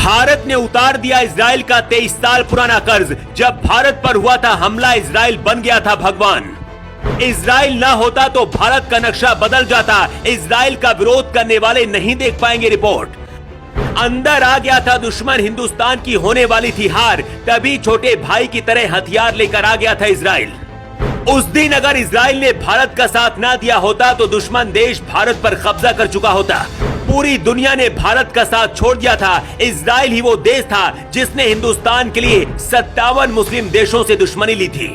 भारत ने उतार दिया इजराइल का 23 साल पुराना कर्ज। जब भारत पर हुआ था हमला, इजराइल बन गया था भगवान। इजराइल ना होता तो भारत का नक्शा बदल जाता। इजराइल का विरोध करने वाले नहीं देख पाएंगे रिपोर्ट। अंदर आ गया था दुश्मन, हिंदुस्तान की होने वाली थी हार। तभी छोटे भाई की तरह हथियार लेकर आ गया था इजराइल। उस दिन अगर इजराइल ने भारत का साथ ना दिया होता तो दुश्मन देश भारत पर कब्जा कर चुका होता। पूरी दुनिया ने भारत का साथ छोड़ दिया था। इजराइल ही वो देश था जिसने हिंदुस्तान के लिए 57 मुस्लिम देशों से दुश्मनी ली थी।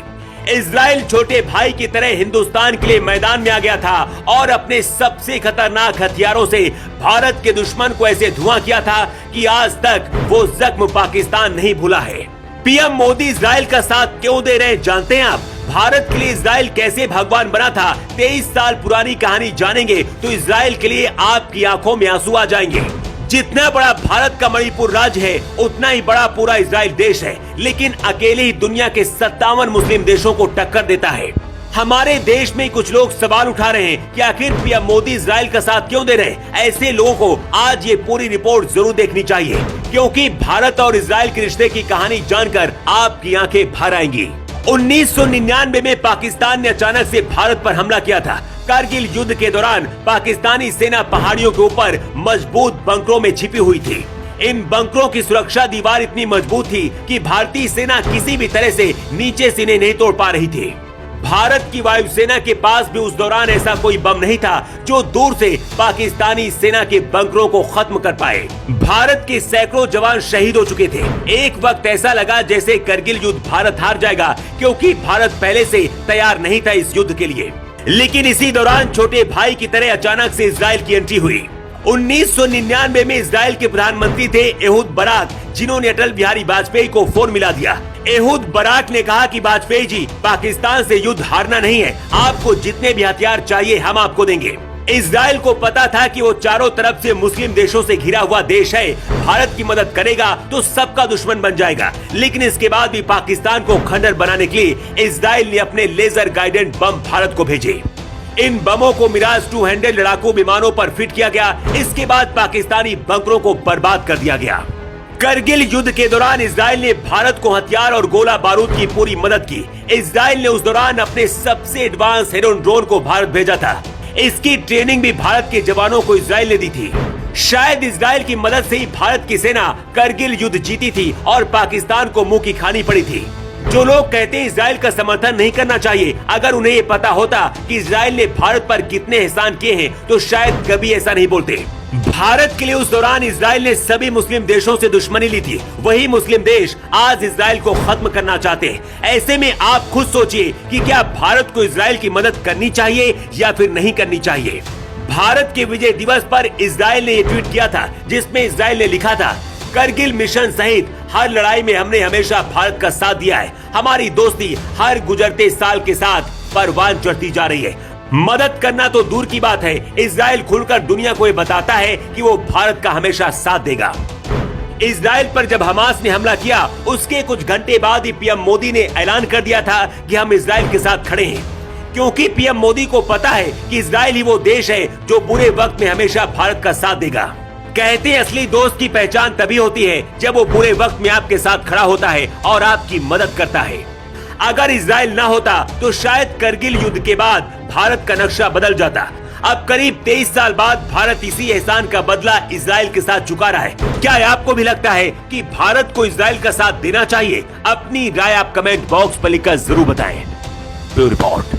इजराइल छोटे भाई की तरह हिंदुस्तान के लिए मैदान में आ गया था और अपने सबसे खतरनाक हथियारों से भारत के दुश्मन को ऐसे धुआं किया था कि आज तक वो जख्म पाकिस्तान नहीं भूला है। पीएम मोदी इजराइल का साथ क्यों दे रहे जानते हैं आप? भारत के लिए इजराइल कैसे भगवान बना था, 23 साल पुरानी कहानी जानेंगे तो इजराइल के लिए आपकी आंखों में आंसू आ जाएंगे। जितना बड़ा भारत का मणिपुर राज्य है, उतना ही बड़ा पूरा इजराइल देश है, लेकिन अकेले ही दुनिया के 57 मुस्लिम देशों को टक्कर देता है। हमारे देश में कुछ लोग सवाल उठा रहे हैं कि आखिर पीएम मोदी इजराइल का साथ क्यों दे रहे हैं। ऐसे लोगों को आज ये पूरी रिपोर्ट जरूर देखनी चाहिए, क्योंकि भारत और इजराइल के रिश्ते की कहानी जानकर आपकी आंखें भर आएंगी। 1999 में पाकिस्तान ने अचानक से भारत पर हमला किया था। कारगिल युद्ध के दौरान पाकिस्तानी सेना पहाड़ियों के ऊपर मजबूत बंकरों में छिपी हुई थी। इन बंकरों की सुरक्षा दीवार इतनी मजबूत थी कि भारतीय सेना किसी भी तरह से नीचे से इन्हें नहीं तोड़ पा रही थी। भारत की वायुसेना के पास भी उस दौरान ऐसा कोई बम नहीं था जो दूर से पाकिस्तानी सेना के बंकरों को खत्म कर पाए। भारत के सैकड़ों जवान शहीद हो चुके थे। एक वक्त ऐसा लगा जैसे करगिल युद्ध भारत हार जाएगा, क्योंकि भारत पहले से तैयार नहीं था इस युद्ध के लिए। लेकिन इसी दौरान छोटे भाई की तरह अचानक से इजराइल की एंट्री हुई। 1999 में इजराइल के प्रधानमंत्री थे एहूद बराक, जिन्होंने अटल बिहारी वाजपेयी को फोन मिला दिया। एहूद बराक ने कहा कि वाजपेयी जी, पाकिस्तान से युद्ध हारना नहीं है, आपको जितने भी हथियार चाहिए हम आपको देंगे। इजराइल को पता था कि वो चारों तरफ से मुस्लिम देशों से घिरा हुआ देश है, भारत की मदद करेगा तो सबका दुश्मन बन जाएगा। लेकिन इसके बाद भी पाकिस्तान को खंडर बनाने के लिए इजराइल ने अपने लेजर गाइडेड बम भारत को भेजे। इन बमों को मिराज 200 लड़ाकू विमानों पर फिट किया गया। इसके बाद पाकिस्तानी बंकरों को बर्बाद कर दिया गया। करगिल युद्ध के दौरान इजराइल ने भारत को हथियार और गोला बारूद की पूरी मदद की। इजराइल ने उस दौरान अपने सबसे एडवांस हेरोन ड्रोन को भारत भेजा था। इसकी ट्रेनिंग भी भारत के जवानों को इजराइल ने दी थी। शायद इजराइल की मदद से ही भारत की सेना करगिल युद्ध जीती थी और पाकिस्तान को मुंह की खानी पड़ी थी। जो लोग कहते हैं इजराइल का समर्थन नहीं करना चाहिए, अगर उन्हें ये पता होता कि इजराइल ने भारत पर कितने एहसान किए हैं तो शायद कभी ऐसा नहीं बोलते। भारत के लिए उस दौरान इजराइल ने सभी मुस्लिम देशों से दुश्मनी ली थी। वही मुस्लिम देश आज इजराइल को खत्म करना चाहते हैं। ऐसे में आप खुद सोचिए कि क्या भारत को इजराइल की मदद करनी चाहिए या फिर नहीं करनी चाहिए। भारत के विजय दिवस पर इजराइल ने ये ट्वीट किया था, जिसमें इजराइल ने लिखा था, करगिल मिशन सहित हर लड़ाई में हमने हमेशा भारत का साथ दिया है। हमारी दोस्ती हर गुजरते साल के साथ परवान चढ़ती जा रही है। मदद करना तो दूर की बात है, इजराइल खुलकर दुनिया को ये बताता है कि वो भारत का हमेशा साथ देगा। इजराइल पर जब हमास ने हमला किया, उसके कुछ घंटे बाद ही पीएम मोदी ने ऐलान कर दिया था कि हम इजराइल के साथ खड़े हैं, क्योंकि पीएम मोदी को पता है कि इजराइल ही वो देश है जो बुरे वक्त में हमेशा भारत का साथ देगा। कहते हैं असली दोस्त की पहचान तभी होती है जब वो बुरे वक्त में आपके साथ खड़ा होता है और आपकी मदद करता है। अगर इजराइल ना होता तो शायद करगिल युद्ध के बाद भारत का नक्शा बदल जाता। अब करीब 23 साल बाद भारत इसी एहसान का बदला इजराइल के साथ चुका रहा है। क्या आपको भी लगता है कि भारत को इजराइल का साथ देना चाहिए? अपनी राय आप कमेंट बॉक्स पर लिखकर जरूर बताएं। Bureau report.